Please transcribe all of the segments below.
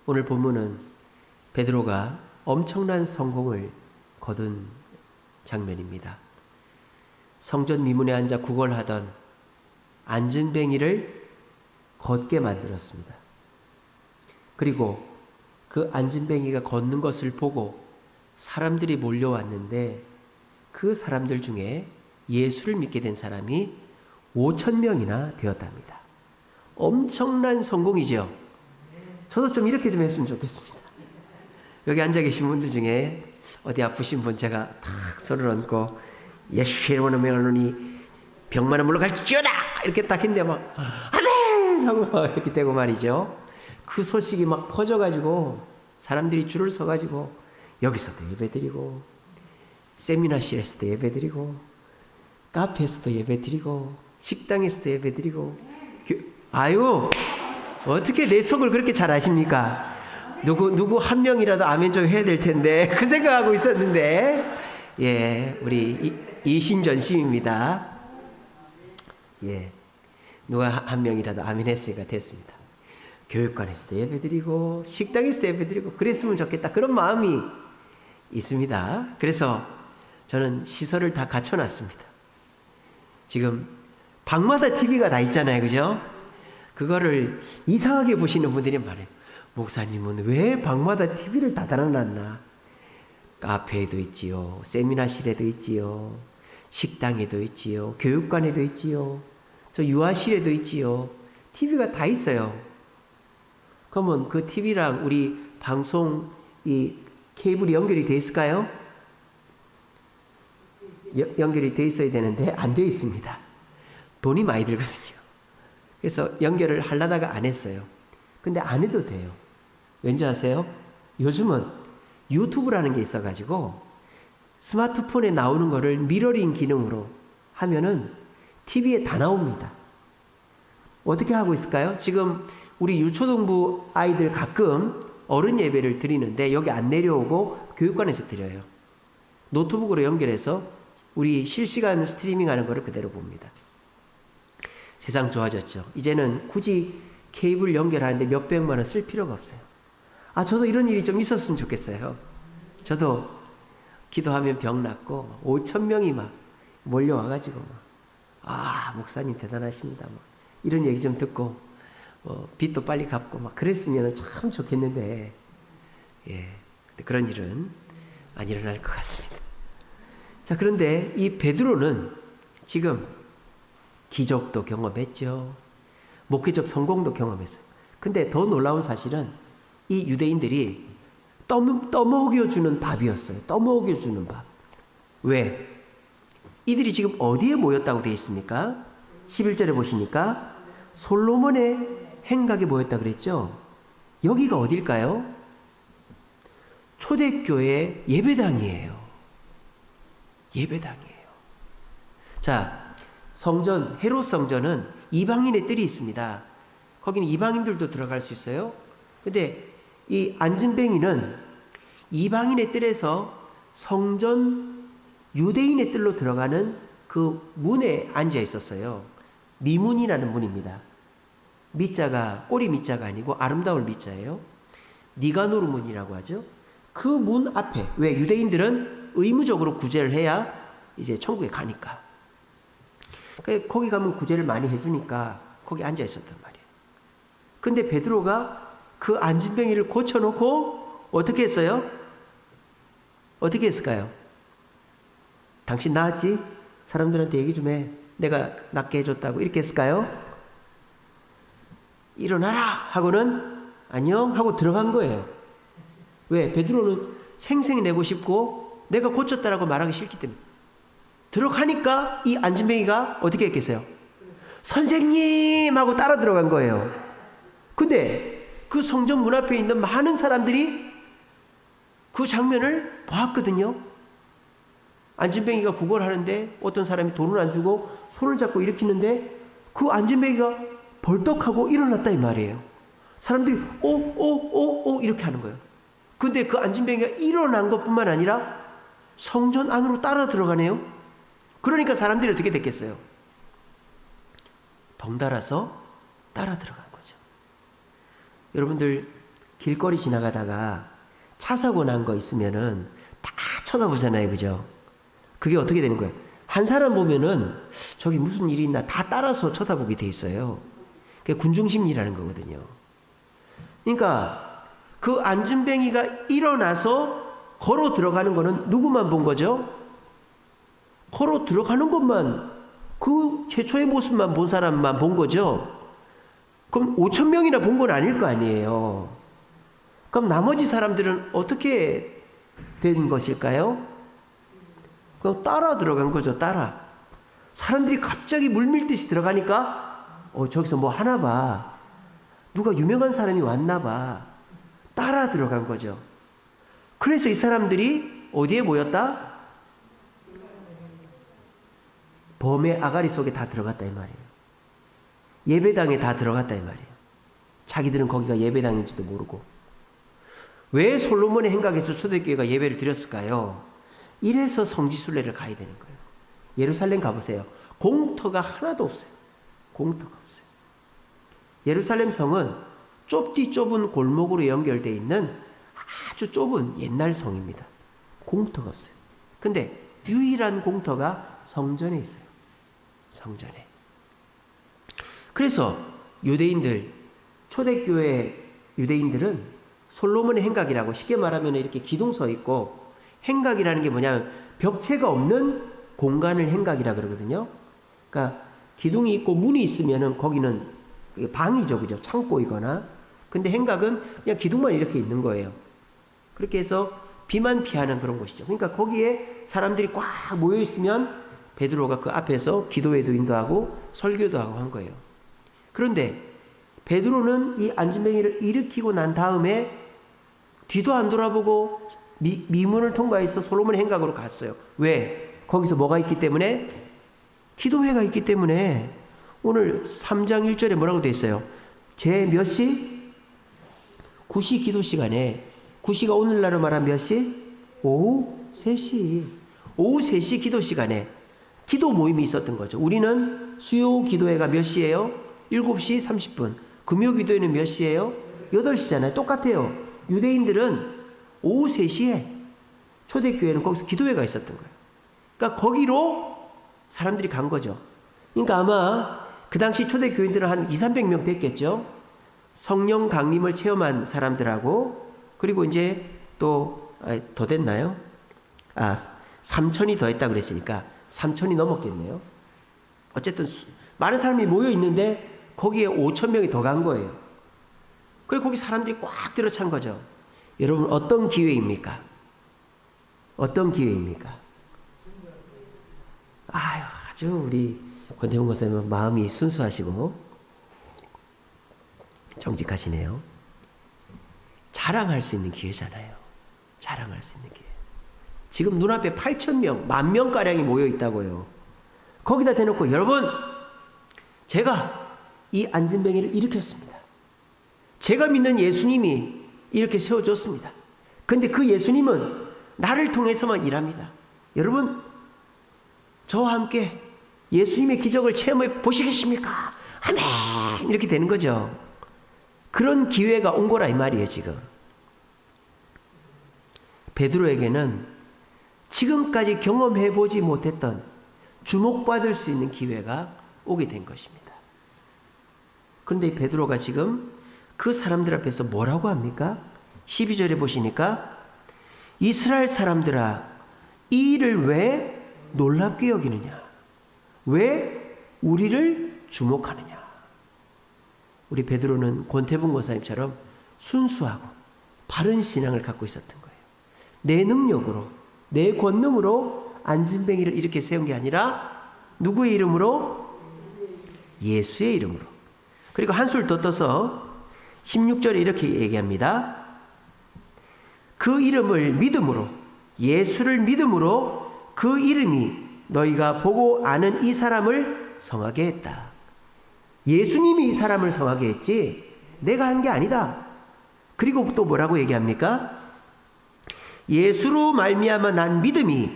오늘 본문은 베드로가 엄청난 성공을 거둔 장면입니다. 성전 미문에 앉아 구걸하던 안진뱅이를 걷게 만들었습니다. 그리고 그 안진뱅이가 걷는 것을 보고 사람들이 몰려왔는데 그 사람들 중에 예수를 믿게 된 사람이 5,000명이나 되었답니다. 엄청난 성공이죠. 저도 좀 이렇게 좀 했으면 좋겠습니다. 여기 앉아 계신 분들 중에 어디 아프신 분 제가 탁 손을 얹고 예수의 이름으로 명하노니 병만은 물러갈지어다 이렇게 딱 했는데 막 아멘 하고 막 이렇게 되고 말이죠. 그 소식이 막 퍼져가지고 사람들이 줄을 서가지고 여기서도 예배드리고 세미나실에서도 예배드리고 카페에서도 예배드리고 식당에서도 예배드리고. 아유, 어떻게 내 속을 그렇게 잘 아십니까? 누구 한 명이라도 아멘 좀 해야 될 텐데 그 생각하고 있었는데, 예, 우리 이신전심입니다. 예, 누가 한 명이라도 아멘 했으니까 됐습니다. 교육관에서도 예배드리고 식당에서도 예배드리고 그랬으면 좋겠다, 그런 마음이 있습니다. 그래서 저는 시설을 다 갖춰놨습니다. 지금 방마다 TV가 다 있잖아요, 그죠? 그거를 이상하게 보시는 분들이 많아요. 목사님은 왜 방마다 TV를 다 달아놨나? 카페에도 있지요, 세미나실에도 있지요, 식당에도 있지요, 교육관에도 있지요, 저 유아실에도 있지요. TV가 다 있어요. 그러면 그 TV랑 우리 방송 이 케이블이 연결이 돼 있을까요? 연결이 돼 있어야 되는데 안 돼 있습니다. 돈이 많이 들거든요. 그래서 연결을 하려다가 안 했어요. 근데 안 해도 돼요. 왠지 아세요? 요즘은 유튜브라는 게 있어가지고 스마트폰에 나오는 거를 미러링 기능으로 하면은 TV에 다 나옵니다. 어떻게 하고 있을까요? 지금 우리 유초등부 아이들 가끔 어른 예배를 드리는데 여기 안 내려오고 교육관에서 드려요. 노트북으로 연결해서 우리 실시간 스트리밍 하는 거를 그대로 봅니다. 세상 좋아졌죠. 이제는 굳이 케이블 연결하는데 몇백만 원 쓸 필요가 없어요. 아, 저도 이런 일이 좀 있었으면 좋겠어요. 저도 기도하면 병 낫고 5,000명이 막 몰려와가지고 막, 목사님 대단하십니다, 뭐 이런 얘기 좀 듣고 빚도 빨리 갚고 막 그랬으면 참 좋겠는데, 예, 그런 일은 안 일어날 것 같습니다. 자, 그런데 이 베드로는 지금 기적도 경험했죠. 목회적 성공도 경험했어요. 근데 더 놀라운 사실은 이 유대인들이 떠먹여주는 밥이었어요. 떠먹여주는 밥. 왜? 이들이 지금 어디에 모였다고 되어 있습니까? 11절에 보시니까 솔로몬의 행각에 모였다 그랬죠. 여기가 어딜까요? 초대교회 예배당이에요. 예배당이에요. 자, 성전, 헤롯 성전은 이방인의 뜰이 있습니다. 거기는 이방인들도 들어갈 수 있어요. 근데 이 안진뱅이는 이방인의 뜰에서 성전 유대인의 뜰로 들어가는 그 문에 앉아 있었어요. 미문이라는 문입니다. 미자가 꼬리 미자가 아니고 아름다울 미자예요. 니가노르 문이라고 하죠. 그 문 앞에, 왜? 유대인들은 의무적으로 구제를 해야 이제 천국에 가니까. 거기 가면 구제를 많이 해주니까 거기 앉아 있었단 말이에요. 근데 베드로가 그 안진뱅이를 고쳐놓고 어떻게 했어요? 어떻게 했을까요? 당신 나았지? 사람들한테 얘기 좀 해. 내가 낫게 해줬다고. 이렇게 했을까요? 일어나라 하고는 안녕 하고 들어간 거예요. 왜? 베드로는 생생히 내고 싶고 내가 고쳤다라고 말하기 싫기 때문에. 들어가니까 이 안진뱅이가 어떻게 했겠어요? 선생님 하고 따라 들어간 거예요. 근데 그 성전 문 앞에 있는 많은 사람들이 그 장면을 보았거든요. 안진뱅이가 구걸하는데 어떤 사람이 돈을 안 주고 손을 잡고 일으키는데 그 안진뱅이가 벌떡하고 일어났다 이 말이에요. 사람들이 오 이렇게 하는 거예요. 근데 그 안진뱅이가 일어난 것뿐만 아니라 성전 안으로 따라 들어가네요. 그러니까 사람들이 어떻게 됐겠어요? 덩달아서 따라 들어간 거죠. 여러분들 길거리 지나가다가 차 사고 난 거 있으면은 다 쳐다보잖아요. 그죠? 그게 어떻게 되는 거예요? 한 사람 보면은 저기 무슨 일이 있나 다 따라서 쳐다보게 돼 있어요. 그게 군중심리라는 거거든요. 그러니까 그 안진뱅이가 일어나서 걸어 들어가는 거는 누구만 본 거죠? 걸어 들어가는 것만, 그 최초의 모습만 본 사람만 본 거죠? 그럼 5천 명이나 본 건 아닐 거 아니에요. 그럼 나머지 사람들은 어떻게 된 것일까요? 그럼 따라 들어간 거죠. 따라. 사람들이 갑자기 물밀듯이 들어가니까 저기서 뭐 하나 봐. 누가 유명한 사람이 왔나 봐. 따라 들어간 거죠. 그래서 이 사람들이 어디에 모였다? 범의 아가리 속에 다 들어갔다 이 말이에요. 예배당에 다 들어갔다 이 말이에요. 자기들은 거기가 예배당인지도 모르고. 왜 솔로몬의 행각에서 초대교회가 예배를 드렸을까요? 이래서 성지순례를 가야 되는 거예요. 예루살렘 가보세요. 공터가 하나도 없어요. 공터가 없어요. 예루살렘 성은 좁디 좁은 골목으로 연결되어 있는 아주 좁은 옛날 성입니다. 공터가 없어요. 근데 유일한 공터가 성전에 있어요. 성전에. 그래서 유대인들, 초대교회 유대인들은 솔로몬의 행각이라고, 쉽게 말하면 이렇게 기둥 서 있고, 행각이라는 게 뭐냐면 벽체가 없는 공간을 행각이라 그러거든요. 그러니까 기둥이 있고 문이 있으면은 거기는 방이죠. 그죠? 창고이거나. 근데 행각은 그냥 기둥만 이렇게 있는 거예요. 그렇게 해서 비만 피하는 그런 곳이죠. 그러니까 거기에 사람들이 꽉 모여 있으면 베드로가 그 앞에서 기도회도 인도하고 설교도 하고 한 거예요. 그런데 베드로는 이 안진뱅이를 일으키고 난 다음에 뒤도 안 돌아보고 미문을 통과해서 솔로몬의 행각으로 갔어요. 왜? 거기서 뭐가 있기 때문에? 기도회가 있기 때문에. 오늘 3장 1절에 뭐라고 되어 있어요? 제 몇 시? 9시 기도 시간에, 9시가 오늘날로 말하면 몇 시? 오후 3시. 오후 3시 기도 시간에 기도 모임이 있었던 거죠. 우리는 수요 기도회가 몇 시예요? 7시 30분. 금요 기도회는 몇 시예요? 8시잖아요. 똑같아요. 유대인들은 오후 3시에, 초대교회는 거기서 기도회가 있었던 거예요. 그러니까 거기로 사람들이 간 거죠. 그러니까 아마 그 당시 초대교인들은 한 200~300명 됐겠죠. 성령 강림을 체험한 사람들하고, 그리고 이제 또 더 됐나요? 3천이 더 했다 그랬으니까 3천이 넘었겠네요. 어쨌든 많은 사람이 모여 있는데 거기에 5천 명이 더 간 거예요. 그리고 거기 사람들이 꽉 들어찬 거죠. 여러분, 어떤 기회입니까? 어떤 기회입니까? 아주 우리 권태훈 권사님은 마음이 순수하시고 정직하시네요. 자랑할 수 있는 기회잖아요. 자랑할 수 있는 기회. 지금 눈앞에 8,000명, 10,000명가량이 모여 있다고요. 거기다 대놓고, 여러분, 제가 이 안진뱅이를 일으켰습니다. 제가 믿는 예수님이 이렇게 세워줬습니다. 근데 그 예수님은 나를 통해서만 일합니다. 여러분, 저와 함께 예수님의 기적을 체험해 보시겠습니까? 아멘! 이렇게 되는 거죠. 그런 기회가 온 거라 이 말이에요, 지금. 베드로에게는 지금까지 경험해보지 못했던 주목받을 수 있는 기회가 오게 된 것입니다. 그런데 이 베드로가 지금 그 사람들 앞에서 뭐라고 합니까? 12절에 보시니까, 이스라엘 사람들아, 이 일을 왜 놀랍게 여기느냐? 왜 우리를 주목하느냐? 우리 베드로는 권태봉 권사님처럼 순수하고 바른 신앙을 갖고 있었던 거예요. 내 능력으로, 내 권능으로 안진뱅이를 이렇게 세운 게 아니라 누구의 이름으로? 예수의 이름으로. 그리고 한술 더 떠서 16절에 이렇게 얘기합니다. 그 이름을 믿음으로, 예수를 믿음으로 그 이름이 너희가 보고 아는 이 사람을 성하게 했다. 예수님이 이 사람을 성하게 했지 내가 한 게 아니다. 그리고 또 뭐라고 얘기합니까? 예수로 말미암아 난 믿음이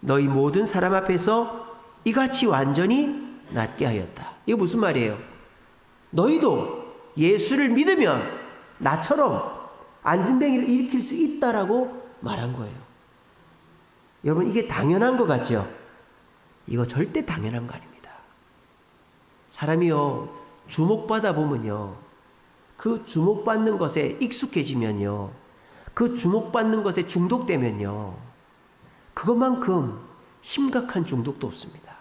너희 모든 사람 앞에서 이같이 완전히 낫게 하였다. 이거 무슨 말이에요? 너희도 예수를 믿으면 나처럼 안진뱅이를 일으킬 수 있다라고 말한 거예요. 여러분, 이게 당연한 것 같죠? 이거 절대 당연한 거 아닙니다. 사람이요, 주목받아 보면요, 그 주목받는 것에 익숙해지면요, 그 주목받는 것에 중독되면요, 그것만큼 심각한 중독도 없습니다.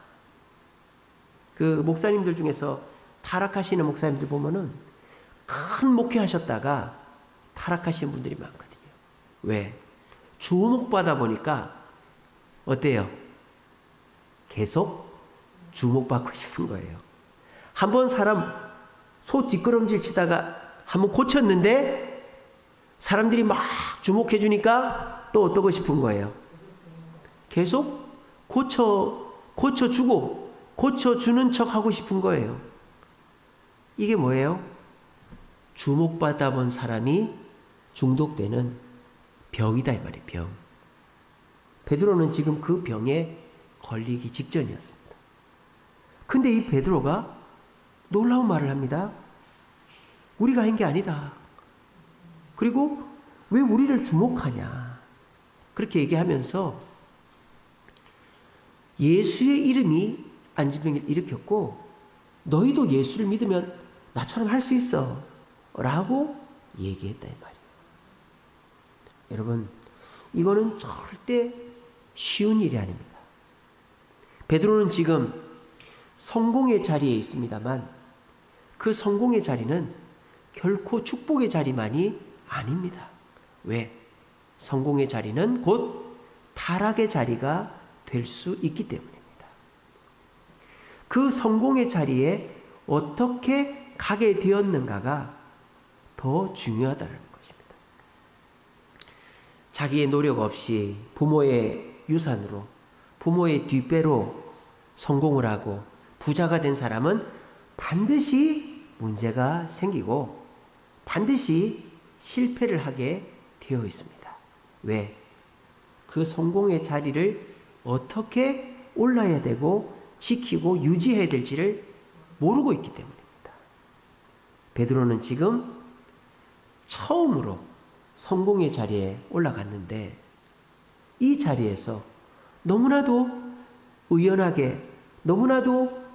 그 목사님들 중에서 타락하시는 목사님들 보면은 큰 목회하셨다가 타락하시는 분들이 많거든요. 왜? 주목받아 보니까 어때요? 계속 주목받고 싶은 거예요. 한번 사람 소 뒷걸음질 치다가 한번 고쳤는데 사람들이 막 주목해 주니까 또 어떠고 싶은 거예요. 계속 고쳐주고 고쳐주는 척 하고 싶은 거예요. 이게 뭐예요? 주목받아 본 사람이 중독되는 병이다 이 말이에요. 병. 베드로는 지금 그 병에 걸리기 직전이었습니다. 근데 이 베드로가 놀라운 말을 합니다. 우리가 한 게 아니다. 그리고 왜 우리를 주목하냐. 그렇게 얘기하면서 예수의 이름이 안진뱅이를 일으켰고 너희도 예수를 믿으면 나처럼 할 수 있어 라고 얘기했다 이 말이에요. 여러분, 이거는 절대 쉬운 일이 아닙니다. 베드로는 지금 성공의 자리에 있습니다만 그 성공의 자리는 결코 축복의 자리만이 아닙니다. 왜? 성공의 자리는 곧 타락의 자리가 될 수 있기 때문입니다. 그 성공의 자리에 어떻게 가게 되었는가가 더 중요하다는 것입니다. 자기의 노력 없이 부모의 유산으로, 부모의 뒷배로 성공을 하고 부자가 된 사람은 반드시 문제가 생기고 반드시 실패를 하게 되어 있습니다. 왜? 그 성공의 자리를 어떻게 올라야 되고 지키고 유지해야 될지를 모르고 있기 때문입니다. 베드로는 지금 처음으로 성공의 자리에 올라갔는데 이 자리에서 너무나도 의연하게, 너무나도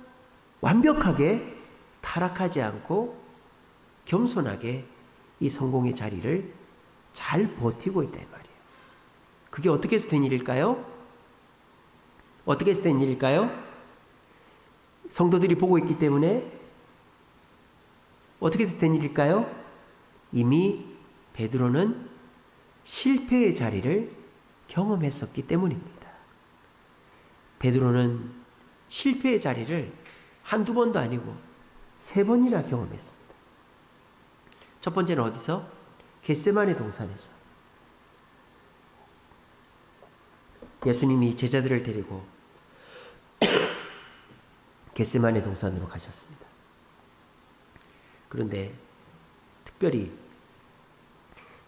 완벽하게 타락하지 않고 겸손하게 이 성공의 자리를 잘 버티고 있다 이 말이에요. 그게 어떻게 해서 된 일일까요? 어떻게 해서 된 일일까요? 성도들이 보고 있기 때문에 어떻게 해서 된 일일까요? 이미 베드로는 실패의 자리를 경험했었기 때문입니다. 베드로는 실패의 자리를 한두 번도 아니고 3번이나 경험했습니다. 첫 번째는 어디서? 겟세마네 동산에서. 예수님이 제자들을 데리고 겟세마네 동산으로 가셨습니다. 그런데 특별히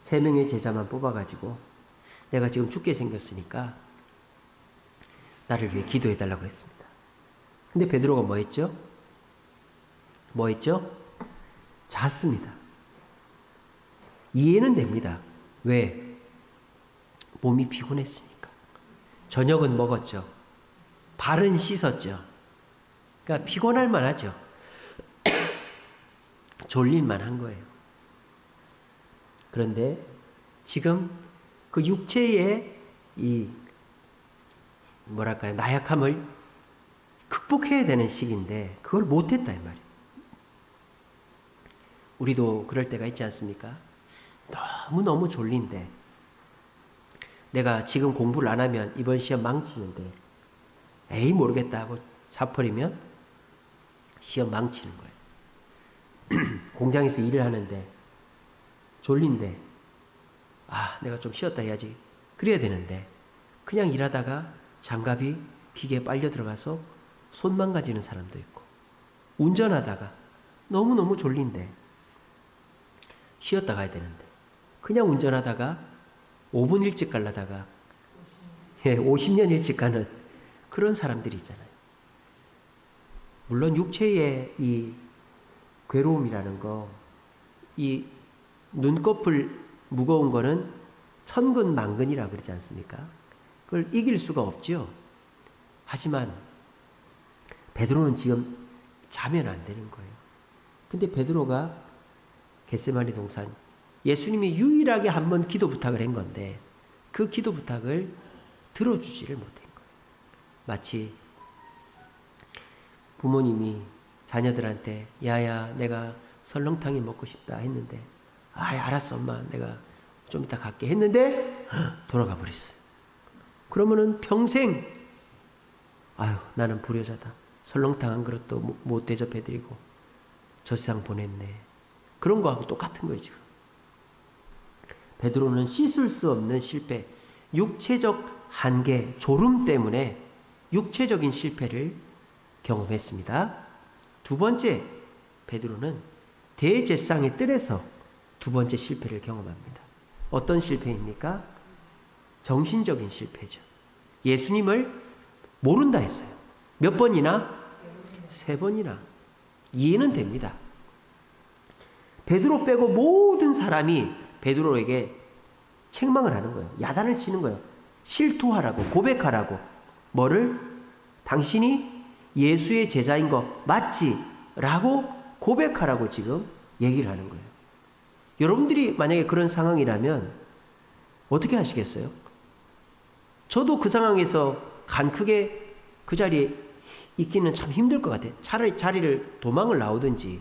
3명의 제자만 뽑아가지고 내가 지금 죽게 생겼으니까 나를 위해 기도해달라고 했습니다. 근데 베드로가 뭐 했죠? 뭐 했죠? 잤습니다. 이해는 됩니다. 왜? 몸이 피곤했으니까. 저녁은 먹었죠. 발은 씻었죠. 그러니까 피곤할 만하죠. 졸릴만 한 거예요. 그런데 지금 그 육체의 이 뭐랄까요, 나약함을 극복해야 되는 시기인데 그걸 못했다 이 말이에요. 우리도 그럴 때가 있지 않습니까? 너무너무 졸린데 내가 지금 공부를 안 하면 이번 시험 망치는데 에이 모르겠다 하고 자버리면 시험 망치는 거예요. 공장에서 일을 하는데 졸린데 내가 좀 쉬었다 해야지 그래야 되는데 그냥 일하다가 장갑이 기계에 빨려 들어가서 손 망가지는 사람도 있고 운전하다가 너무너무 졸린데 쉬었다 가야 되는데 그냥 운전하다가 5분 일찍 가려다가 50년 일찍 가는 그런 사람들이 있잖아요. 물론 육체의 이 괴로움이라는 거, 이 눈꺼풀 무거운 거는 천근 만근이라고 그러지 않습니까? 그걸 이길 수가 없죠. 하지만 베드로는 지금 자면 안 되는 거예요. 근데 베드로가 겟세마네 동산, 예수님이 유일하게 한 번 기도 부탁을 한 건데 그 기도 부탁을 들어주지를 못한 거예요. 마치 부모님이 자녀들한테 야야 내가 설렁탕이 먹고 싶다 했는데 알았어 엄마 내가 좀 이따 갈게 했는데 돌아가 버렸어요. 그러면은 평생 아유 나는 불효자다. 설렁탕 한 그릇도 못 대접해드리고 저 세상 보냈네. 그런 거하고 똑같은 거예요 지금. 베드로는 씻을 수 없는 실패, 육체적 한계, 졸음 때문에 육체적인 실패를 경험했습니다. 두 번째, 베드로는 대제사장의 뜰에서 두 번째 실패를 경험합니다. 어떤 실패입니까? 정신적인 실패죠. 예수님을 모른다 했어요. 몇 번이나? 3번이나. 이해는 됩니다. 베드로 빼고 모든 사람이 베드로에게 책망을 하는 거예요. 야단을 치는 거예요. 실토하라고, 고백하라고. 뭐를? 당신이 예수의 제자인 거 맞지? 라고 고백하라고 지금 얘기를 하는 거예요. 여러분들이 만약에 그런 상황이라면 어떻게 하시겠어요? 저도 그 상황에서 간 크게 그 자리에 있기는 참 힘들 것 같아요. 차라리 자리를 도망을 나오든지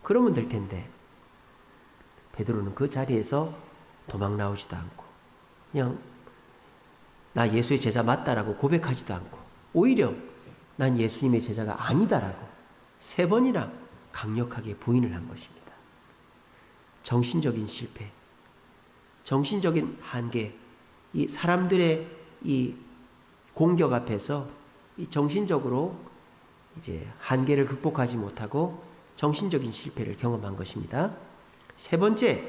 그러면 될 텐데 베드로는 그 자리에서 도망 나오지도 않고 그냥 나 예수의 제자 맞다라고 고백하지도 않고 오히려 난 예수님의 제자가 아니다라고 3번이나 강력하게 부인을 한 것입니다. 정신적인 실패, 정신적인 한계, 이 사람들의 이 공격 앞에서 이 정신적으로 이제 한계를 극복하지 못하고 정신적인 실패를 경험한 것입니다. 3번째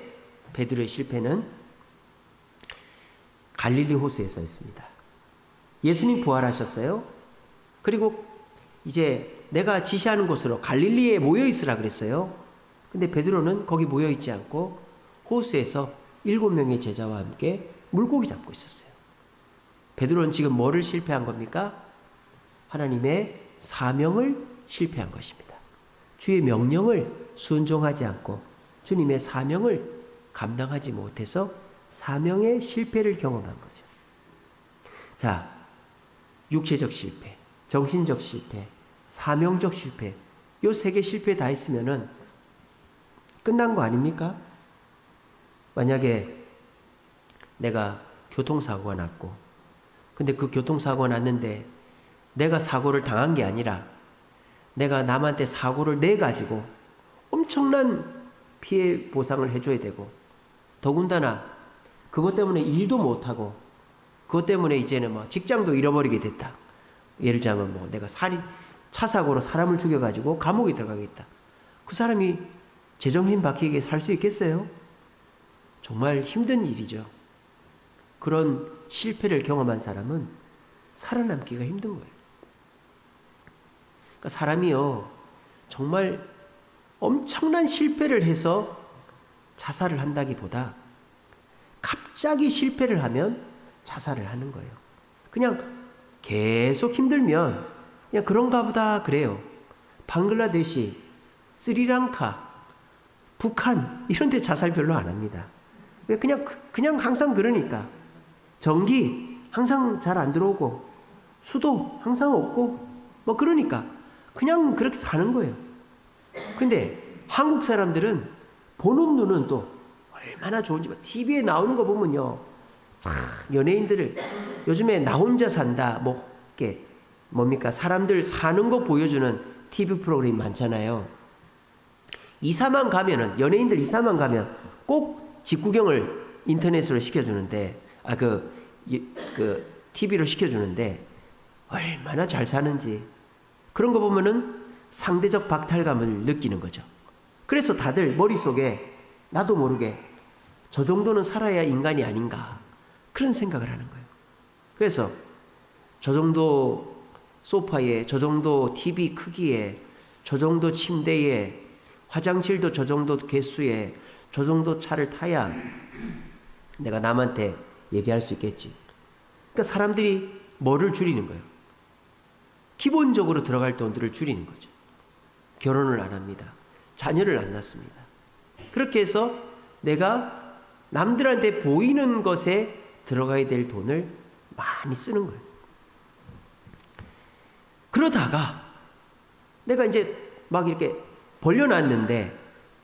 베드로의 실패는 갈릴리 호수에서 했습니다. 예수님 부활하셨어요. 그리고 이제 내가 지시하는 곳으로 갈릴리에 모여 있으라 그랬어요. 근데 베드로는 거기 모여 있지 않고 호수에서 7명의 제자와 함께 물고기 잡고 있었어요. 베드로는 지금 뭐를 실패한 겁니까? 하나님의 사명을 실패한 것입니다. 주의 명령을 순종하지 않고 주님의 사명을 감당하지 못해서 사명의 실패를 경험한 거죠. 자, 육체적 실패, 정신적 실패, 사명적 실패, 요 3개 실패 다 있으면은 끝난 거 아닙니까? 만약에 내가 교통사고가 났고, 근데 그 교통사고가 났는데 내가 사고를 당한 게 아니라 내가 남한테 사고를 내가지고 엄청난 피해 보상을 해줘야 되고, 더군다나 그것 때문에 일도 못하고 그것 때문에 이제는 뭐 직장도 잃어버리게 됐다. 예를 들자면 뭐 내가 차 사고로 사람을 죽여가지고 감옥에 들어가겠다. 그 사람이 제정신 박히게 살 수 있겠어요? 정말 힘든 일이죠. 그런 실패를 경험한 사람은 살아남기가 힘든 거예요. 그러니까 사람이요, 정말 엄청난 실패를 해서 자살을 한다기보다 갑자기 실패를 하면 자살을 하는 거예요. 그냥 계속 힘들면 그냥 그런가 보다 그래요. 방글라데시, 스리랑카, 북한 이런 데 자살 별로 안 합니다. 그냥 항상 그러니까. 전기 항상 잘 안 들어오고 수도 항상 없고 뭐 그러니까 그냥 그렇게 사는 거예요. 근데 한국 사람들은 보는 눈은 또 얼마나 좋은지 TV에 나오는 거 보면요, 연예인들을 요즘에 나 혼자 산다 뭐 이렇게 뭡니까 사람들 사는 거 보여주는 TV 프로그램이 많잖아요. 이사만 가면은 연예인들 이사만 가면 꼭 직구경을 인터넷으로 시켜주는데 그 TV로 시켜주는데 얼마나 잘 사는지 그런 거 보면은 상대적 박탈감을 느끼는 거죠. 그래서 다들 머릿속에 나도 모르게 저 정도는 살아야 인간이 아닌가 그런 생각을 하는 거예요. 그래서 저 정도 소파에, 저 정도 TV 크기에, 저 정도 침대에, 화장실도 저 정도 개수에, 저 정도 차를 타야 내가 남한테 얘기할 수 있겠지. 그러니까 사람들이 뭐를 줄이는 거예요? 기본적으로 들어갈 돈들을 줄이는 거죠. 결혼을 안 합니다. 자녀를 안 낳습니다. 그렇게 해서 내가 남들한테 보이는 것에 들어가야 될 돈을 많이 쓰는 거예요. 그러다가 내가 이제 막 이렇게 벌려놨는데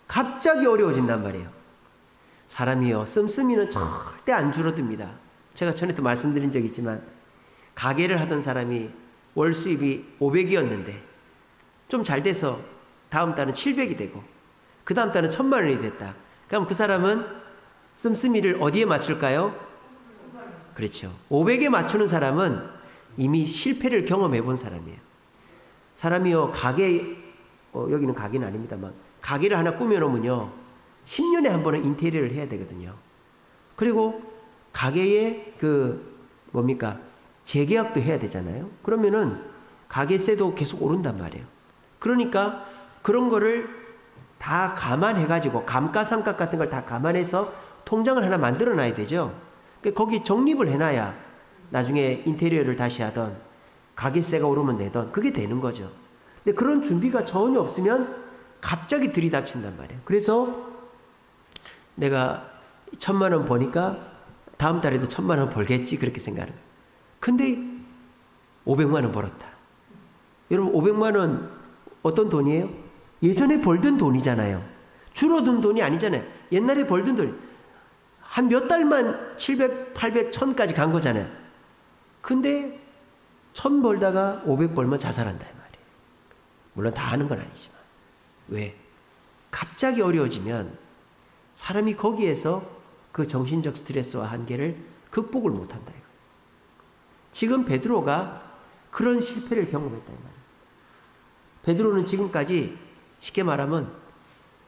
갑자기 어려워진단 말이에요. 사람이요, 씀씀이는 절대 안 줄어듭니다. 제가 전에도 말씀드린 적이 있지만 가게를 하던 사람이 월 수입이 500이었는데 좀 잘 돼서 다음 달은 700이 되고 그 다음 달은 1000만 원이 됐다. 그럼 그 사람은 씀씀이를 어디에 맞출까요? 그렇죠. 500에 맞추는 사람은 이미 실패를 경험해 본 사람이에요. 사람이요, 여기는 가게는 아닙니다만 가게를 하나 꾸며놓으면요 10년에 한 번은 인테리어를 해야 되거든요. 그리고 가게에 재계약도 해야 되잖아요. 그러면은 가게세도 계속 오른단 말이에요. 그러니까 그런 거를 다 감안해가지고 감가상각 같은 걸 다 감안해서 통장을 하나 만들어 놔야 되죠. 거기 적립을 해놔야 나중에 인테리어를 다시 하던 가게세가 오르면 내던 그게 되는 거죠. 근데 그런 준비가 전혀 없으면 갑자기 들이닥친단 말이에요. 그래서 내가 1000만 원 버니까 다음 달에도 1000만 원 벌겠지 그렇게 생각하는 거예요. 근데 500만 원 벌었다. 여러분 500만 원 어떤 돈이에요? 예전에 벌던 돈이잖아요. 줄어든 돈이 아니잖아요. 옛날에 벌던 돈 한 몇 달만 700, 800, 1000까지 간 거잖아요. 근데 1000 벌다가 500 벌면 자살한다 이 말이에요. 물론 다 하는 건 아니지만. 왜? 갑자기 어려워지면 사람이 거기에서 그 정신적 스트레스와 한계를 극복을 못한다 이거. 지금 베드로가 그런 실패를 경험했다 이 말이에요. 베드로는 지금까지 쉽게 말하면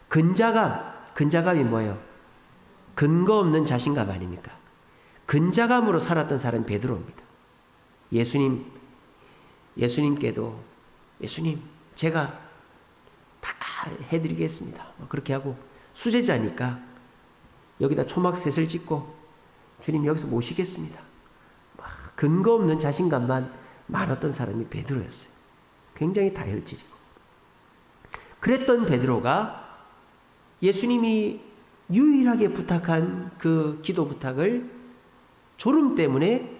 근자감이 뭐예요? 근거 없는 자신감 아닙니까? 근자감으로 살았던 사람이 베드로입니다. 예수님께도 예수님 제가 다 해드리겠습니다. 그렇게 하고 수제자니까 여기다 초막셋을 짓고 주님 여기서 모시겠습니다. 근거 없는 자신감만 많았던 사람이 베드로였어요. 굉장히 다혈질이고. 그랬던 베드로가 예수님이 유일하게 부탁한 그 기도 부탁을 졸음 때문에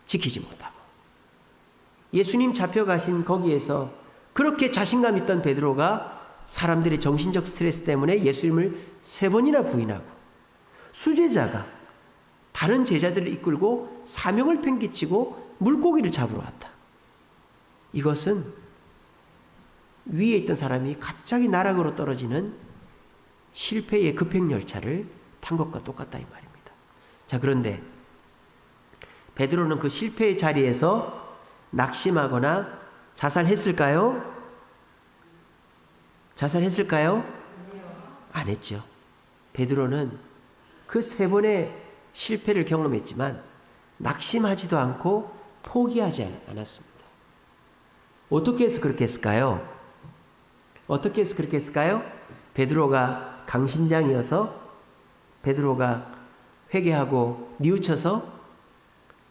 지키지 못하고 예수님 잡혀가신 거기에서 그렇게 자신감 있던 베드로가 사람들의 정신적 스트레스 때문에 예수님을 3번이나 부인하고 수제자가 다른 제자들을 이끌고 사명을 팽개치고 물고기를 잡으러 왔다. 이것은 위에 있던 사람이 갑자기 나락으로 떨어지는 실패의 급행열차를 탄 것과 똑같다 이 말입니다. 자, 그런데 베드로는 그 실패의 자리에서 낙심하거나 자살했을까요? 자살했을까요? 안 했죠. 베드로는 그 3번의 실패를 경험했지만 낙심하지도 않고 포기하지 않았습니다. 어떻게 해서 그렇게 했을까요? 어떻게 해서 그렇게 했을까요? 베드로가 강심장이어서, 베드로가 회개하고 뉘우쳐서,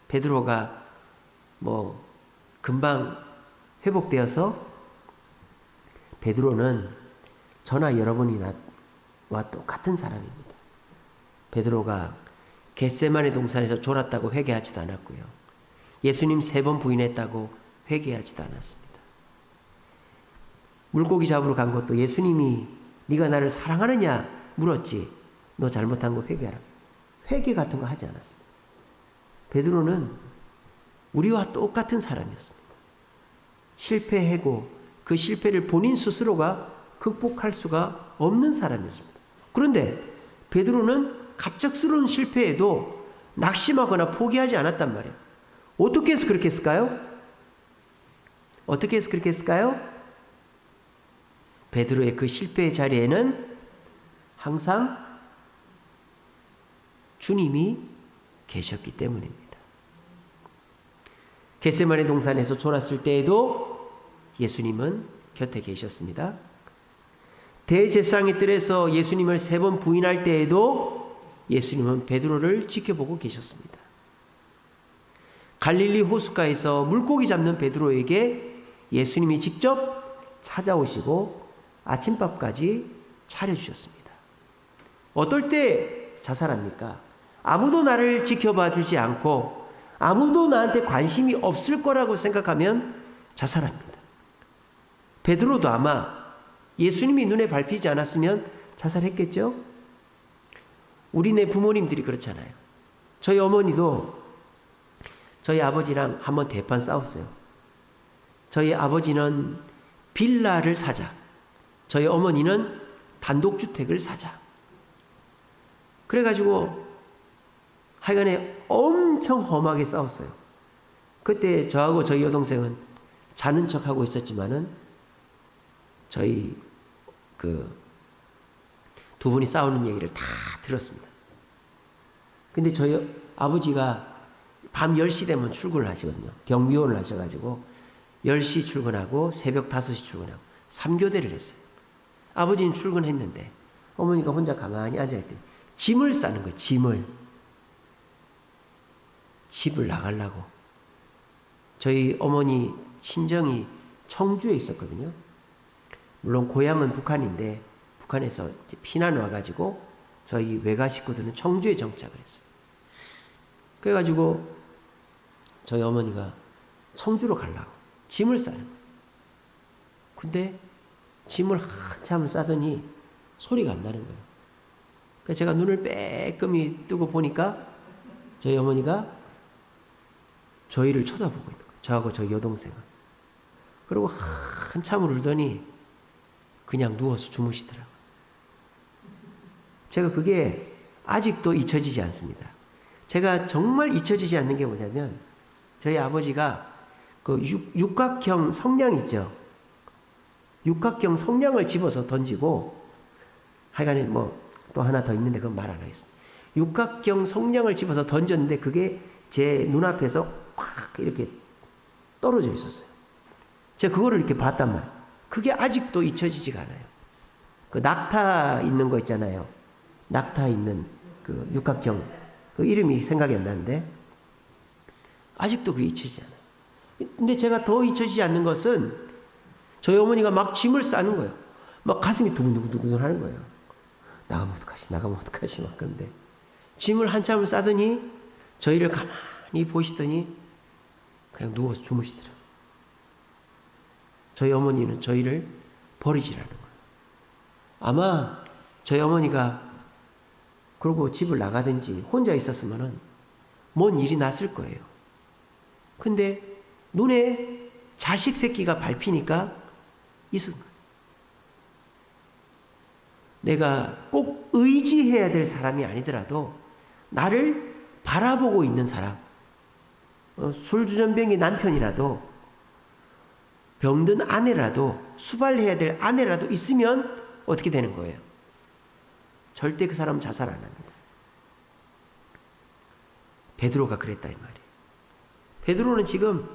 베드로가 금방 회복되어서, 베드로는 저나 여러분이와 똑같은 사람입니다. 베드로가 겟세마네 동산에서 졸았다고 회개하지도 않았고요. 예수님 3번 부인했다고 회개하지도 않았습니다. 물고기 잡으러 간 것도 예수님이 네가 나를 사랑하느냐 물었지. 너 잘못한 거 회개하라. 회개 같은 거 하지 않았습니다. 베드로는 우리와 똑같은 사람이었습니다. 실패하고 그 실패를 본인 스스로가 극복할 수가 없는 사람이었습니다. 그런데 베드로는 갑작스러운 실패에도 낙심하거나 포기하지 않았단 말이에요. 어떻게 해서 그렇게 했을까요? 어떻게 해서 그렇게 했을까요? 베드로의 그 실패의 자리에는 항상 주님이 계셨기 때문입니다. 겟세마네 동산에서 졸았을 때에도 예수님은 곁에 계셨습니다. 대제사장의 뜰에서 예수님을 3번 부인할 때에도 예수님은 베드로를 지켜보고 계셨습니다. 갈릴리 호숫가에서 물고기 잡는 베드로에게 예수님이 직접 찾아오시고 아침밥까지 차려주셨습니다. 어떨 때 자살합니까? 아무도 나를 지켜봐 주지 않고 아무도 나한테 관심이 없을 거라고 생각하면 자살합니다. 베드로도 아마 예수님이 눈에 밟히지 않았으면 자살했겠죠? 우리네 부모님들이 그렇잖아요. 저희 어머니도 저희 아버지랑 한번 대판 싸웠어요. 저희 아버지는 빌라를 사자, 저희 어머니는 단독주택을 사자. 그래가지고 하여간에 엄청 험하게 싸웠어요. 그때 저하고 저희 여동생은 자는 척하고 있었지만은 저희 두 분이 싸우는 얘기를 다 들었습니다. 근데 저희 아버지가 밤 10시 되면 출근을 하시거든요. 경비원을 하셔가지고 10시 출근하고 새벽 5시 출근하고 3교대를 했어요. 아버지는 출근했는데 어머니가 혼자 가만히 앉아있더니 짐을 싸는 거예요. 집을 나가려고. 저희 어머니 친정이 청주에 있었거든요. 물론 고향은 북한인데 북한에서 이제 피난 와가지고 저희 외가 식구들은 청주에 정착을 했어요. 그래가지고 저희 어머니가 청주로 가려고 짐을 싸는 거예요. 근데 짐을 한참 싸더니 소리가 안 나는 거예요. 그래서 제가 눈을 빼끔히 뜨고 보니까 저희 어머니가 저희를 쳐다보고 있는 거예요. 저하고 저희 여동생은. 그리고 한참을 울더니 그냥 누워서 주무시더라고요. 제가 그게 아직도 잊혀지지 않습니다. 제가 정말 잊혀지지 않는 게 뭐냐면 저희 아버지가 그 육각형 성냥 있죠. 육각형 성냥을 집어서 던지고 하여간에 또 하나 더 있는데 그건 말 안 하겠습니다. 육각형 성냥을 집어서 던졌는데 그게 제 눈앞에서 확 이렇게 떨어져 있었어요. 제가 그거를 이렇게 봤단 말이에요. 그게 아직도 잊혀지지가 않아요. 그 낙타 있는 거 있잖아요. 낙타 있는 그 육각형 그 이름이 생각이 안 나는데 아직도 그게 잊혀지지 않아요. 근데 제가 더 잊혀지지 않는 것은 저희 어머니가 막 짐을 싸는 거예요. 막 가슴이 두근두근 하는 거예요. 나가면 어떡하지 막 그런데 짐을 한참을 싸더니 저희를 가만히 보시더니 그냥 누워서 주무시더라고요. 저희 어머니는 저희를 버리지라는 거예요. 아마 저희 어머니가 그러고 집을 나가든지 혼자 있었으면은 뭔 일이 났을 거예요. 근데 눈에 자식 새끼가 밟히니까 이 순간 내가 꼭 의지해야 될 사람이 아니더라도 나를 바라보고 있는 사람, 술주전병의 남편이라도 병든 아내라도 수발해야 될 아내라도 있으면 어떻게 되는 거예요? 절대 그 사람 자살 안 합니다. 베드로가 그랬다 이 말이에요. 베드로는 지금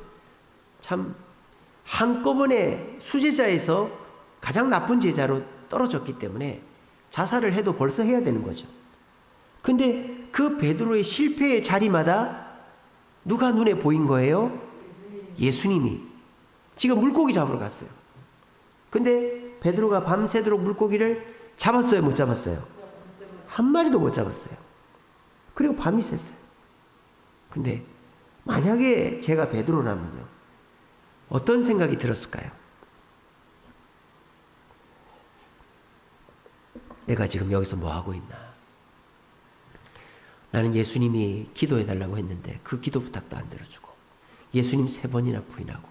참 한꺼번에 수제자에서 가장 나쁜 제자로 떨어졌기 때문에 자살을 해도 벌써 해야 되는 거죠. 근데 그 베드로의 실패의 자리마다 누가 눈에 보인 거예요? 예수님이. 지금 물고기 잡으러 갔어요. 근데 베드로가 밤새도록 물고기를 잡았어요? 못 잡았어요? 한 마리도 못 잡았어요. 그리고 밤이 샜어요. 근데 만약에 제가 베드로라면요, 어떤 생각이 들었을까요? 내가 지금 여기서 뭐 하고 있나? 나는 예수님이 기도해달라고 했는데 그 기도 부탁도 안 들어주고 예수님 3번이나 부인하고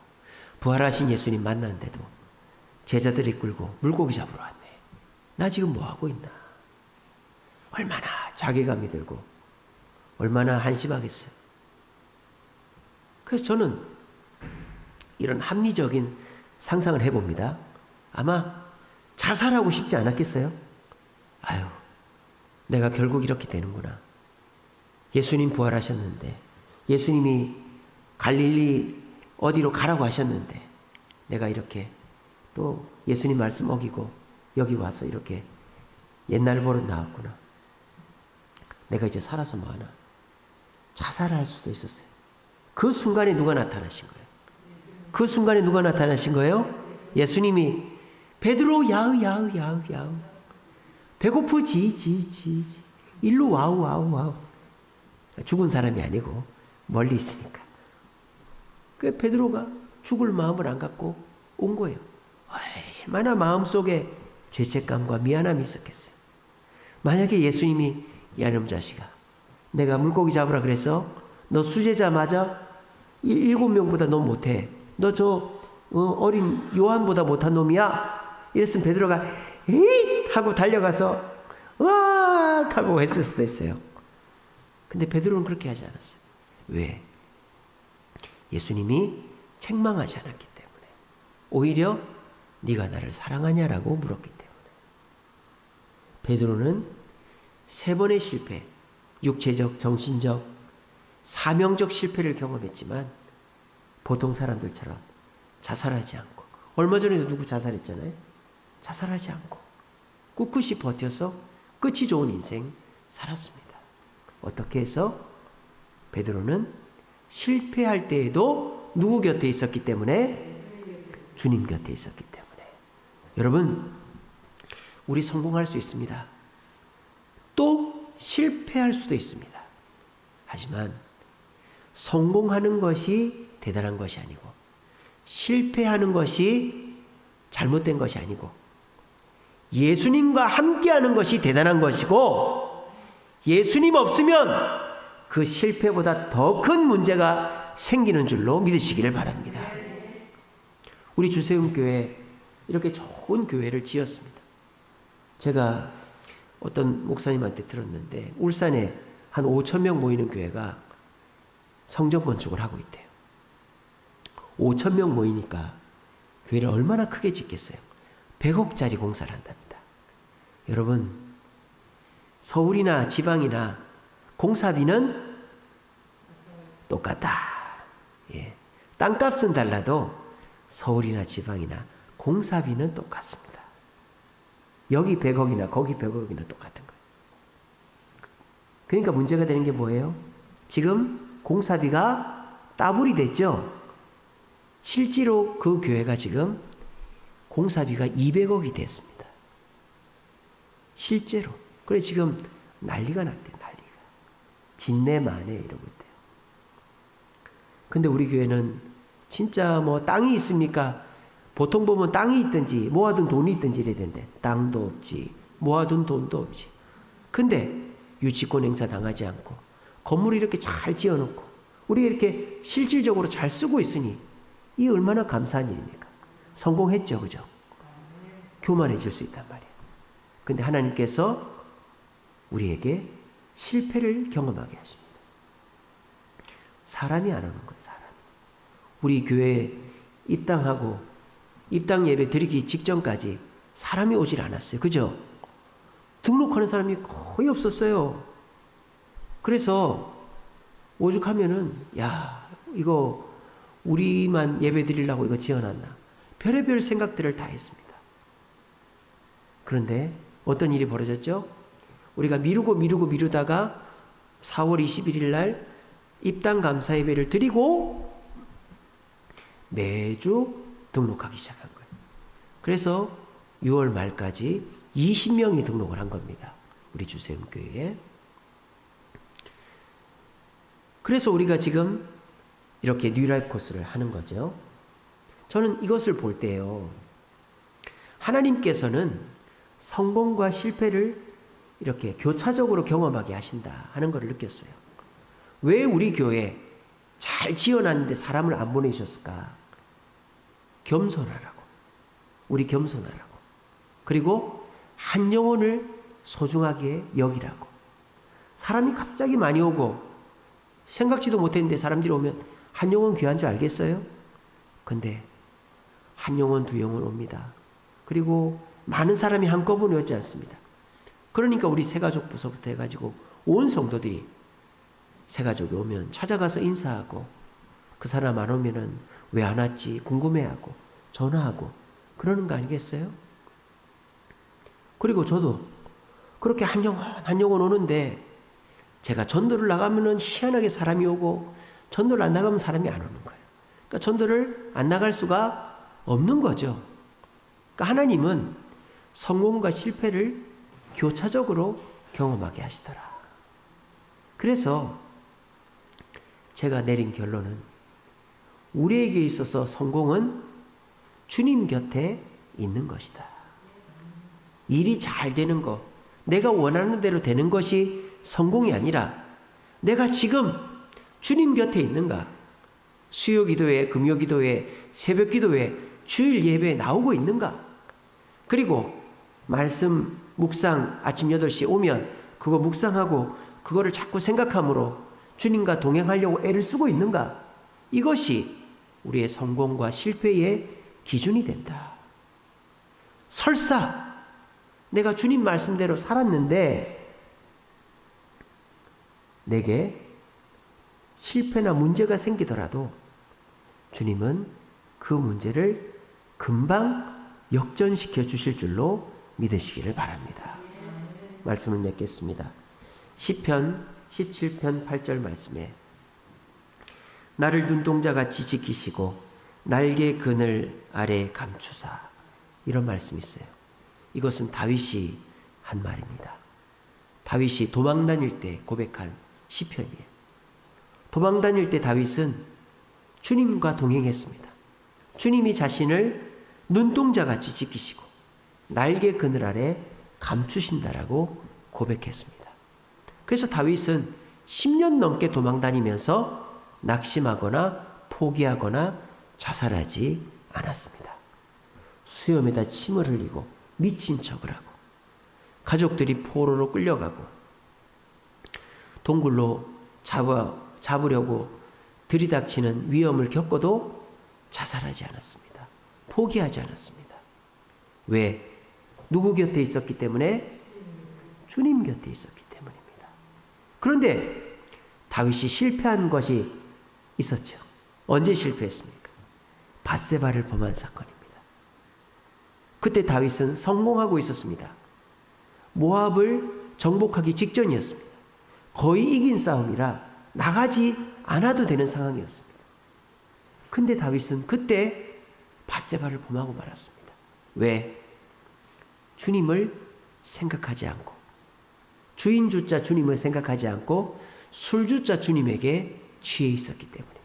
부활하신 예수님 만났는데도 제자들이 끌고 물고기 잡으러 왔네. 나 지금 뭐 하고 있나? 얼마나 자괴감이 들고 얼마나 한심하겠어요. 그래서 저는 이런 합리적인 상상을 해봅니다. 아마 자살하고 싶지 않았겠어요? 아유, 내가 결국 이렇게 되는구나. 예수님 부활하셨는데, 예수님이 갈릴리 어디로 가라고 하셨는데, 내가 이렇게 또 예수님 말씀 어기고 여기 와서 이렇게 옛날 버릇 나왔구나. 내가 이제 살아서 뭐하나. 자살할 수도 있었어요. 그 순간에 누가 나타나신 거예요? 그 순간에 누가 나타나신 거예요? 예수님이 베드로 야으 배고프지 일로 와우 죽은 사람이 아니고 멀리 있으니까 그 베드로가 죽을 마음을 안 갖고 온 거예요. 얼마나 마음속에 죄책감과 미안함이 있었겠어요. 만약에 예수님이 야 이놈 자식아 내가 물고기 잡으라 그래서 너 수제자 맞아? 7명보다 너 못해. 너 저 어린 요한보다 못한 놈이야? 이랬으면 베드로가 에잇 하고 달려가서 와 하고 했을 수도 있어요. 근데 베드로는 그렇게 하지 않았어요. 왜? 예수님이 책망하지 않았기 때문에. 오히려 네가 나를 사랑하냐라고 물었기 때문에. 베드로는 3번의 실패, 육체적, 정신적, 사명적 실패를 경험했지만 보통 사람들처럼 자살하지 않고, 얼마 전에도 누구 자살했잖아요. 자살하지 않고 꿋꿋이 버텨서 끝이 좋은 인생 살았습니다. 어떻게 해서? 베드로는 실패할 때에도 누구 곁에 있었기 때문에? 주님 곁에 있었기 때문에. 여러분, 우리 성공할 수 있습니다. 또 실패할 수도 있습니다. 하지만 성공하는 것이 대단한 것이 아니고 실패하는 것이 잘못된 것이 아니고 예수님과 함께하는 것이 대단한 것이고 예수님 없으면 그 실패보다 더 큰 문제가 생기는 줄로 믿으시기를 바랍니다. 우리 주세훈교회 이렇게 좋은 교회를 지었습니다. 제가 어떤 목사님한테 들었는데 울산에 한 5,000명 모이는 교회가 성전 건축을 하고 있대요. 5,000명 모이니까 교회를 얼마나 크게 짓겠어요? 100억짜리 공사를 한답니다. 여러분, 서울이나 지방이나 공사비는 똑같다. 예. 땅값은 달라도 서울이나 지방이나 공사비는 똑같습니다. 여기 100억이나 거기 100억이나 똑같은 거예요. 그러니까 문제가 되는 게 뭐예요? 지금 공사비가 따블이 됐죠? 실제로 그 교회가 지금 공사비가 200억이 됐습니다. 실제로. 그래 지금 난리가 났대요. 난리가. 진내만에 이러고 있대요. 근데 우리 교회는 진짜 뭐 땅이 있습니까? 보통 보면 땅이 있든지 모아둔 돈이 있든지 이래야 되는데 땅도 없지 모아둔 돈도 없지. 근데 유치권 행사 당하지 않고 건물을 이렇게 잘 지어놓고 우리가 이렇게 실질적으로 잘 쓰고 있으니 이 얼마나 감사한 일입니까? 성공했죠. 그죠? 교만해질 수 있단 말이에요. 근데 하나님께서 우리에게 실패를 경험하게 하십니다. 사람이 안 오는 거예요. 사람이. 우리 교회에 입당하고 입당 예배 드리기 직전까지 사람이 오질 않았어요. 그죠? 등록하는 사람이 거의 없었어요. 그래서 오죽하면은 야 이거 우리만 예배 드리려고 이거 지어놨나 별의별 생각들을 다 했습니다. 그런데 어떤 일이 벌어졌죠? 우리가 미루다가 4월 21일 날 입당 감사 예배를 드리고 매주 등록하기 시작한 거예요. 그래서 6월 말까지 20명이 등록을 한 겁니다. 우리 주세훈교회에. 그래서 우리가 지금 이렇게 뉴라이프 코스를 하는 거죠. 저는 이것을 볼 때요. 하나님께서는 성공과 실패를 이렇게 교차적으로 경험하게 하신다 하는 것을 느꼈어요. 왜 우리 교회 잘 지어놨는데 사람을 안 보내셨을까? 겸손하라고. 우리 겸손하라고. 그리고 한 영혼을 소중하게 여기라고. 사람이 갑자기 많이 오고 생각지도 못했는데 사람들이 오면 한 영혼 귀한 줄 알겠어요? 근데 한 영혼, 두 영혼 옵니다. 그리고 많은 사람이 한꺼번에 오지 않습니다. 그러니까 우리 새가족 부서부터 해가지고 온 성도들이 새가족이 오면 찾아가서 인사하고 그 사람 안 오면은 왜 안 왔지 궁금해하고 전화하고 그러는 거 아니겠어요? 그리고 저도 그렇게 한 영혼 오는데 제가 전도를 나가면은 희한하게 사람이 오고 전도를 안 나가면 사람이 안 오는 거예요. 그러니까 전도를 안 나갈 수가 없는 거죠. 그러니까 하나님은 성공과 실패를 교차적으로 경험하게 하시더라. 그래서 제가 내린 결론은 우리에게 있어서 성공은 주님 곁에 있는 것이다. 일이 잘 되는 것, 내가 원하는 대로 되는 것이 성공이 아니라 내가 지금 주님 곁에 있는가? 수요 기도회, 금요 기도회, 새벽 기도회, 주일 예배에 나오고 있는가? 그리고 말씀 묵상 아침 8시에 오면 그거 묵상하고 그거를 자꾸 생각함으로 주님과 동행하려고 애를 쓰고 있는가? 이것이 우리의 성공과 실패의 기준이 된다. 설사 내가 주님 말씀대로 살았는데 내게 실패나 문제가 생기더라도 주님은 그 문제를 금방 역전시켜 주실 줄로 믿으시기를 바랍니다. 말씀을 맺겠습니다. 시편 17편 8절 말씀에 나를 눈동자같이 지키시고 날개 그늘 아래 감추사, 이런 말씀이 있어요. 이것은 다윗이 한 말입니다. 다윗이 도망 다닐 때 고백한 시편이에요. 도망 다닐 때 다윗은 주님과 동행했습니다. 주님이 자신을 눈동자같이 지키시고 날개 그늘 아래 감추신다라고 고백했습니다. 그래서 다윗은 10년 넘게 도망 다니면서 낙심하거나 포기하거나 자살하지 않았습니다. 수염에다 침을 흘리고 미친 척을 하고 가족들이 포로로 끌려가고 동굴로 잡으려고 들이닥치는 위험을 겪어도 자살하지 않았습니다. 포기하지 않았습니다. 왜? 누구 곁에 있었기 때문에? 주님 곁에 있었기 때문입니다. 그런데 다윗이 실패한 것이 있었죠. 언제 실패했습니까? 밧세바를 범한 사건입니다. 그때 다윗은 성공하고 있었습니다. 모압을 정복하기 직전이었습니다. 거의 이긴 싸움이라 나가지 않아도 되는 상황이었습니다. 근데 다윗은 그때 밧세바를 범하고 말았습니다. 왜? 주님을 생각하지 않고, 주인 주자 주님을 생각하지 않고 술 주자 주님에게 취해 있었기 때문입니다.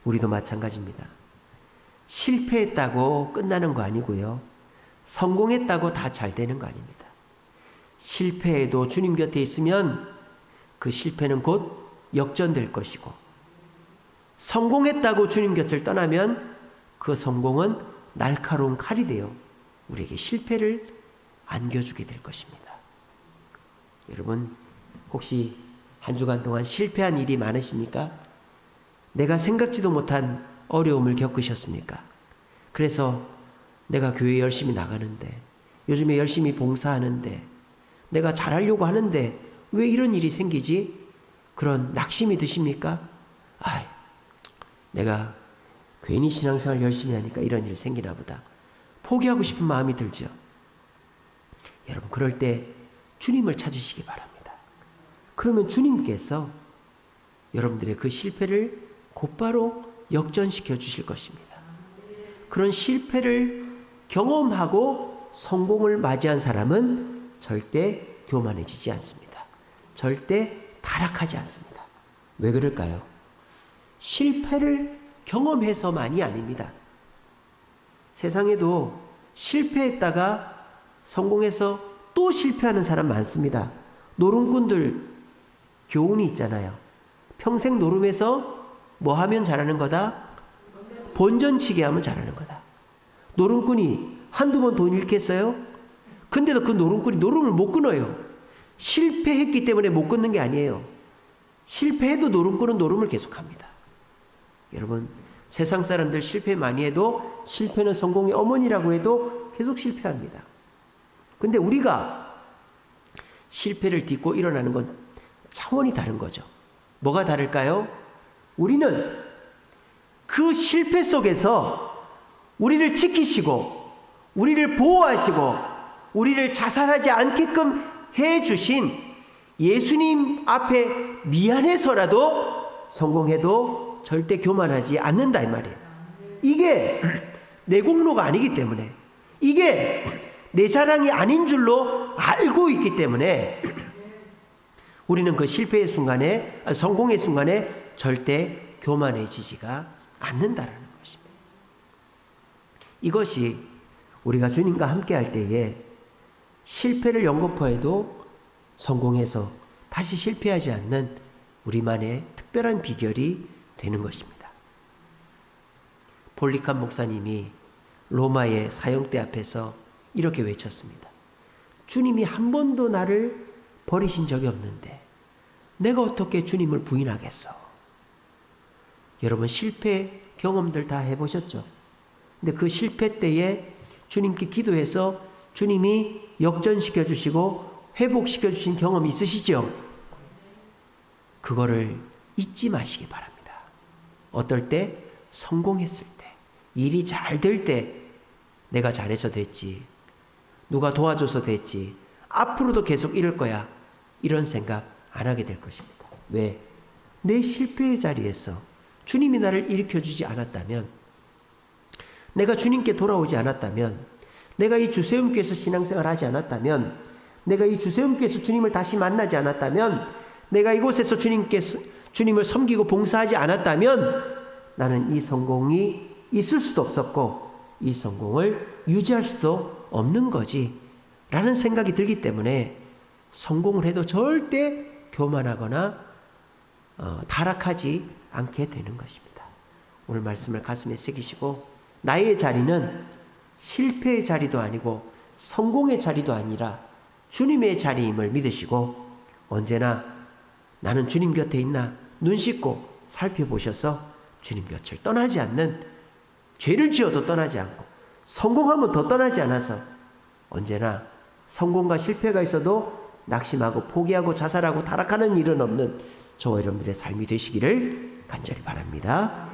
우리도 마찬가지입니다. 실패했다고 끝나는 거 아니고요. 성공했다고 다 잘 되는 거 아닙니다. 실패해도 주님 곁에 있으면 그 실패는 곧 역전될 것이고, 성공했다고 주님 곁을 떠나면 그 성공은 날카로운 칼이 되어 우리에게 실패를 안겨주게 될 것입니다. 여러분, 혹시 한 주간 동안 실패한 일이 많으십니까? 내가 생각지도 못한 어려움을 겪으셨습니까? 그래서 내가 교회 열심히 나가는데, 요즘에 열심히 봉사하는데, 내가 잘하려고 하는데 왜 이런 일이 생기지? 그런 낙심이 드십니까? 내가 괜히 신앙생활 열심히 하니까 이런 일이 생기나 보다. 포기하고 싶은 마음이 들죠. 여러분, 그럴 때 주님을 찾으시기 바랍니다. 그러면 주님께서 여러분들의 그 실패를 곧바로 역전시켜 주실 것입니다. 그런 실패를 경험하고 성공을 맞이한 사람은 절대 교만해지지 않습니다. 절대 타락하지 않습니다. 왜 그럴까요? 실패를 경험해서만이 아닙니다. 세상에도 실패했다가 성공해서 또 실패하는 사람 많습니다. 노름꾼들 교훈이 있잖아요. 평생 노름해서 뭐 하면 잘하는 거다? 본전치기 하면 잘하는 거다. 노름꾼이 한두 번 돈 잃겠어요? 근데도 그 노름꾼이 노름을 못 끊어요. 실패했기 때문에 못 끊는 게 아니에요. 실패해도 노름꾼은 노름을 계속합니다. 여러분, 세상 사람들 실패 많이 해도 실패는 성공의 어머니라고 해도 계속 실패합니다. 근데 우리가 실패를 딛고 일어나는 건 차원이 다른 거죠. 뭐가 다를까요? 우리는 그 실패 속에서 우리를 지키시고 우리를 보호하시고 우리를 자살하지 않게끔 해주신 예수님 앞에 미안해서라도 성공해도 절대 교만하지 않는다 이 말이에요. 이게 내 공로가 아니기 때문에, 이게 내 자랑이 아닌 줄로 알고 있기 때문에 우리는 그 실패의 순간에, 성공의 순간에 절대 교만해지지가 않는다라는 것입니다. 이것이 우리가 주님과 함께 할 때에 실패를 연거푸해도 성공해서 다시 실패하지 않는 우리만의 특별한 비결이 되는 것입니다. 폴리칸 목사님이 로마의 사형대 앞에서 이렇게 외쳤습니다. 주님이 한 번도 나를 버리신 적이 없는데 내가 어떻게 주님을 부인하겠어? 여러분 실패 경험들 다 해보셨죠? 근데 그 실패 때에 주님께 기도해서 주님이 역전시켜 주시고 회복시켜 주신 경험이 있으시죠? 그거를 잊지 마시기 바랍니다. 어떨 때? 성공했을 때, 일이 잘 될 때 내가 잘해서 됐지, 누가 도와줘서 됐지, 앞으로도 계속 이럴 거야, 이런 생각 안 하게 될 것입니다. 왜? 내 실패의 자리에서 주님이 나를 일으켜주지 않았다면, 내가 주님께 돌아오지 않았다면, 내가 이 주세움교회에서 신앙생활을 하지 않았다면, 내가 이 주세움교회에서 주님을 다시 만나지 않았다면, 내가 이곳에서 주님을 섬기고 봉사하지 않았다면 나는 이 성공이 있을 수도 없었고 이 성공을 유지할 수도 없는 거지 라는 생각이 들기 때문에 성공을 해도 절대 교만하거나 타락하지 않게 되는 것입니다. 오늘 말씀을 가슴에 새기시고, 나의 자리는 실패의 자리도 아니고 성공의 자리도 아니라 주님의 자리임을 믿으시고, 언제나 나는 주님 곁에 있나 눈 씻고 살펴보셔서 주님 곁을 떠나지 않는, 죄를 지어도 떠나지 않고 성공하면 더 떠나지 않아서 언제나 성공과 실패가 있어도 낙심하고 포기하고 자살하고 타락하는 일은 없는 저와 여러분들의 삶이 되시기를 간절히 바랍니다.